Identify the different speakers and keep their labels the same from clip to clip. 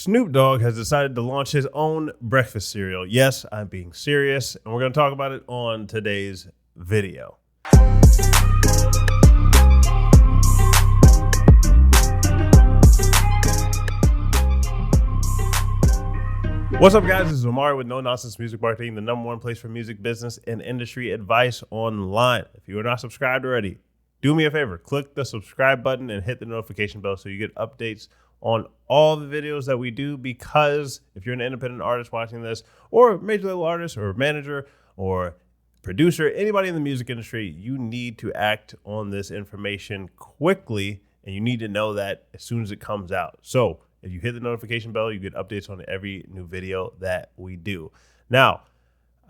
Speaker 1: Snoop Dogg has decided to launch his own breakfast cereal. Yes, I'm being serious, and we're going to talk about it on today's video. What's up, guys? This is Omari with No Nonsense Music Marketing, the number one place for music business and industry advice online. If you are not subscribed already, do me a favor, click the subscribe button and hit the notification bell so you get updates on all the videos that we do, because if you're an independent artist watching this, or major label artist or manager or producer, anybody in the music industry, you need to act on this information quickly, and you need to know that as soon as it comes out. So if you hit the notification bell, you get updates on every new video that we do. Now,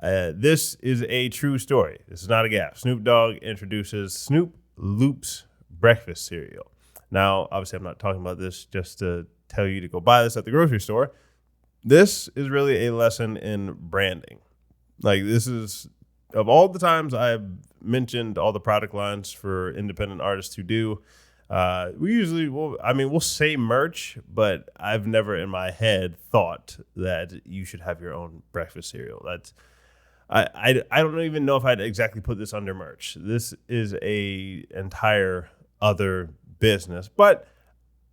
Speaker 1: this is a true story. This is not a gaffe. Snoop Dogg introduces Snoop Loopz breakfast cereal. Now, obviously, I'm not talking about this just to tell you to go buy this at the grocery store. This is really a lesson in branding. Like, this is, of all the times I've mentioned all the product lines for independent artists to do, we usually we'll say merch, but I've never in my head thought that you should have your own breakfast cereal. That's I don't even know if I'd exactly put this under merch. This is a entire other business, but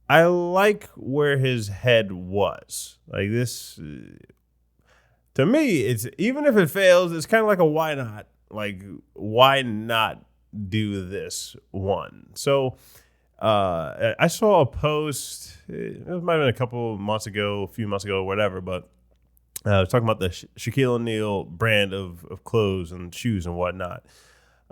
Speaker 1: I like where his head was. Like, this, to me, it's, even if it fails, it's kind of like a why not? Like, why not do this one? So I saw a post, it might have been a few months ago, whatever, but I was talking about the Shaquille ONeal brand of clothes and shoes and whatnot.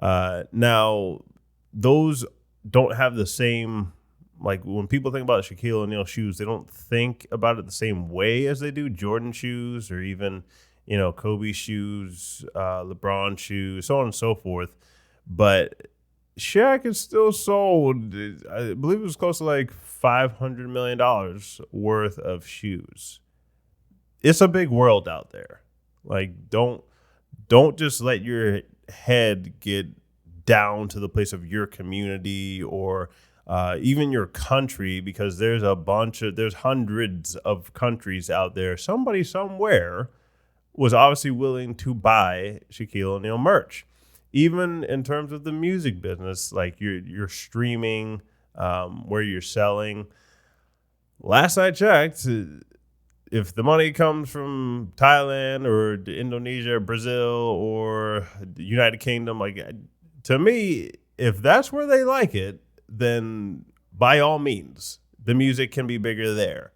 Speaker 1: Now, those don't have the same, like, when people think about Shaquille O'Neal shoes, they don't think about it the same way as they do Jordan shoes, or even, Kobe shoes, LeBron shoes, so on and so forth. But Shaq is still sold, I believe it was close to like $500 million worth of shoes. It's a big world out there. Like, don't just let your head get down to the place of your community or even your country, because there's hundreds of countries out there. Somebody somewhere was obviously willing to buy Shaquille O'Neal merch. Even in terms of the music business, like you're streaming, where you're selling. Last I checked, if the money comes from Thailand or Indonesia, or Brazil, or the United Kingdom, like, to me, if that's where they like it, then by all means, the music can be bigger there.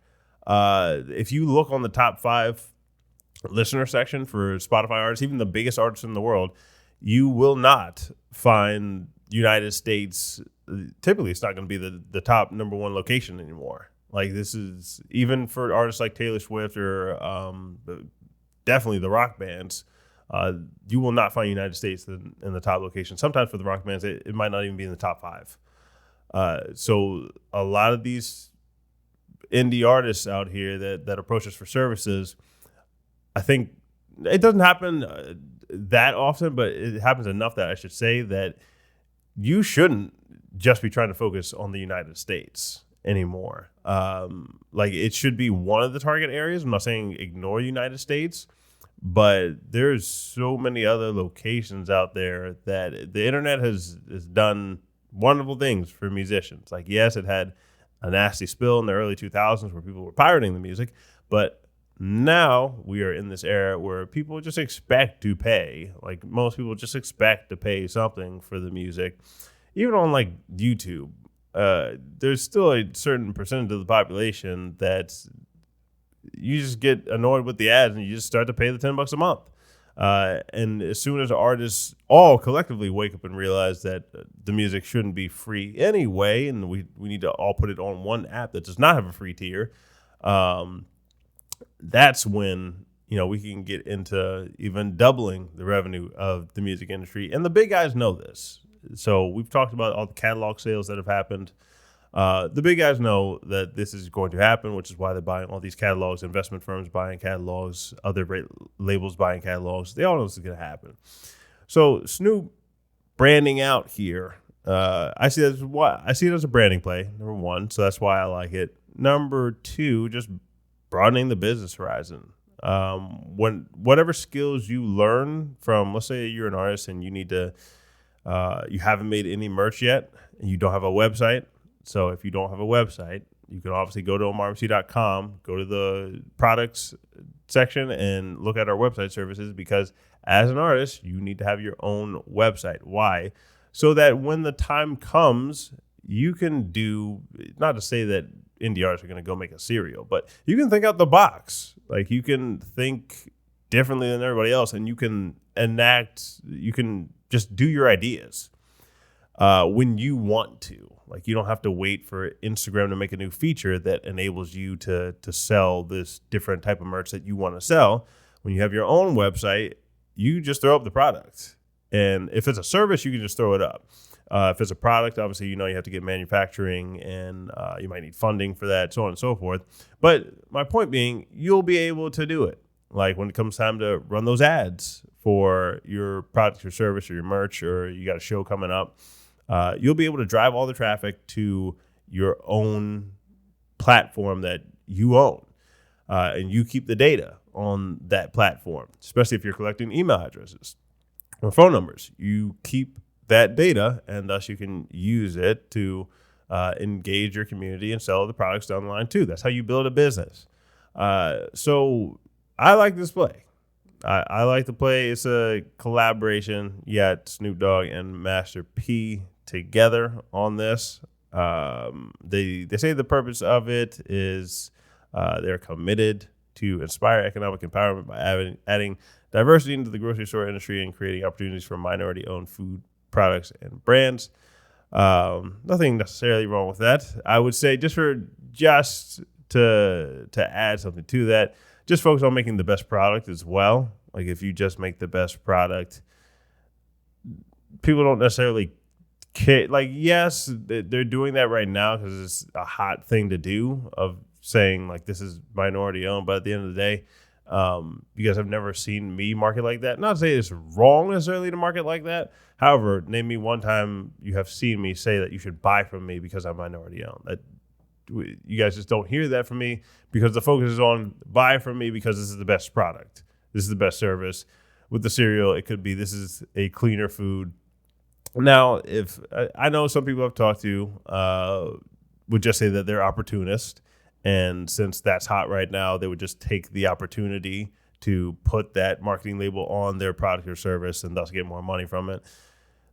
Speaker 1: If you look on the top 5 listener section for Spotify artists, even the biggest artists in the world, you will not find United States. Typically, it's not going to be the top number 1 location anymore. Like, this is, even for artists like Taylor Swift or definitely the rock bands, you will not find United States in the top location. Sometimes for the rock bands, it might not even be in the top 5. So a lot of these indie artists out here that approach us for services, I think it doesn't happen that often, but it happens enough that I should say that you shouldn't just be trying to focus on the United States anymore. Like, it should be one of the target areas. I'm not saying ignore the United States, but there's so many other locations out there that the internet has done wonderful things for musicians. Like, yes, it had a nasty spill in the early 2000s where people were pirating the music, but now we are in this era where people just expect to pay. Like, most people just expect to pay something for the music. Even on, like, YouTube, there's still a certain percentage of the population that you just get annoyed with the ads and you just start to pay the $10 a month. And as soon as artists all collectively wake up and realize that the music shouldn't be free anyway, and we need to all put it on one app that does not have a free tier, that's when, we can get into even doubling the revenue of the music industry. And the big guys know this. So we've talked about all the catalog sales that have happened. The big guys know that this is going to happen, which is why they're buying all these catalogs, investment firms buying catalogs, other labels buying catalogs. They all know this is going to happen. So Snoop branding out here, I see it as a branding play, number one. So that's why I like it. Number two, just broadening the business horizon. When whatever skills you learn from, let's say you're an artist and you need to, you haven't made any merch yet and you don't have a website. So if you don't have a website, you can obviously go to omarmc.com, go to the products section and look at our website services, because as an artist, you need to have your own website. Why? So that when the time comes, you can do, not to say that indie artists are going to go make a cereal, but you can think out the box. Like, you can think differently than everybody else, and you can you can just do your ideas when you want to. Like, you don't have to wait for Instagram to make a new feature that enables you to sell this different type of merch that you want to sell. When you have your own website, you just throw up the product. And if it's a service, you can just throw it up. If it's a product, obviously, you have to get manufacturing and you might need funding for that, so on and so forth. But my point being, you'll be able to do it. Like, when it comes time to run those ads for your product, your service, or your merch, or you got a show coming up, you'll be able to drive all the traffic to your own platform that you own. And you keep the data on that platform, especially if you're collecting email addresses or phone numbers. You keep that data, and thus you can use it to engage your community and sell the products down the line too. That's how you build a business. So I like this play. I like the play. It's a collaboration. You got Snoop Dogg and Master P together on this. They say the purpose of it is they're committed to inspire economic empowerment by adding diversity into the grocery store industry and creating opportunities for minority-owned food products and brands. Nothing necessarily wrong with that. I would say just to add something to that, just focus on making the best product as well. Like, if you just make the best product, people don't necessarily care. Like, yes, they're doing that right now because it's a hot thing to do, of saying like, this is minority owned. But at the end of the day, you guys have never seen me market like that. Not to say it's wrong necessarily to market like that. However, name me one time you have seen me say that you should buy from me because I'm minority owned. That you guys just don't hear that from me, because the focus is on buy from me because this is the best product. This is the best service. With the cereal, it could be this is a cleaner food. Now, if I know some people I've talked to would just say that they're opportunists. And since that's hot right now, they would just take the opportunity to put that marketing label on their product or service and thus get more money from it.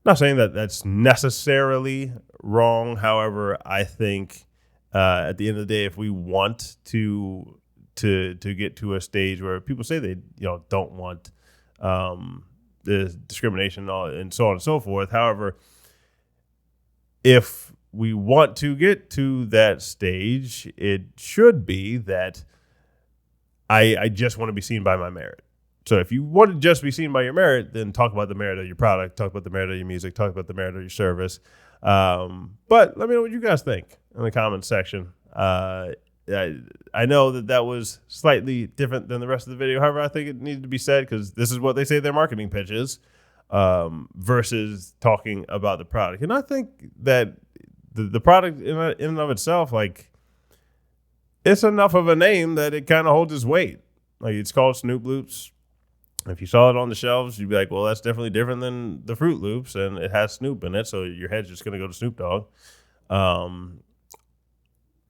Speaker 1: Not saying that that's necessarily wrong. However, I think at the end of the day, if we want to get to a stage where people say they don't want the discrimination and so on and so forth. However, if we want to get to that stage, it should be that I just want to be seen by my merit. So if you want to just be seen by your merit, then talk about the merit of your product, talk about the merit of your music, talk about the merit of your service. But let me know what you guys think in the comments section. I know that was slightly different than the rest of the video. However, I think it needed to be said because this is what they say their marketing pitch is, versus talking about the product. And I think that the product in and of itself, like, it's enough of a name that it kind of holds its weight. Like, it's called Snoop Loopz. If you saw it on the shelves, you'd be like, well, that's definitely different than the Fruit Loops, and it has Snoop in it, so your head's just going to go to Snoop Dogg.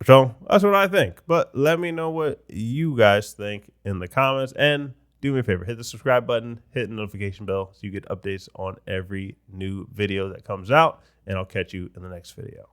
Speaker 1: So that's what I think. But let me know what you guys think in the comments. And do me a favor, hit the subscribe button, hit the notification bell so you get updates on every new video that comes out. And I'll catch you in the next video.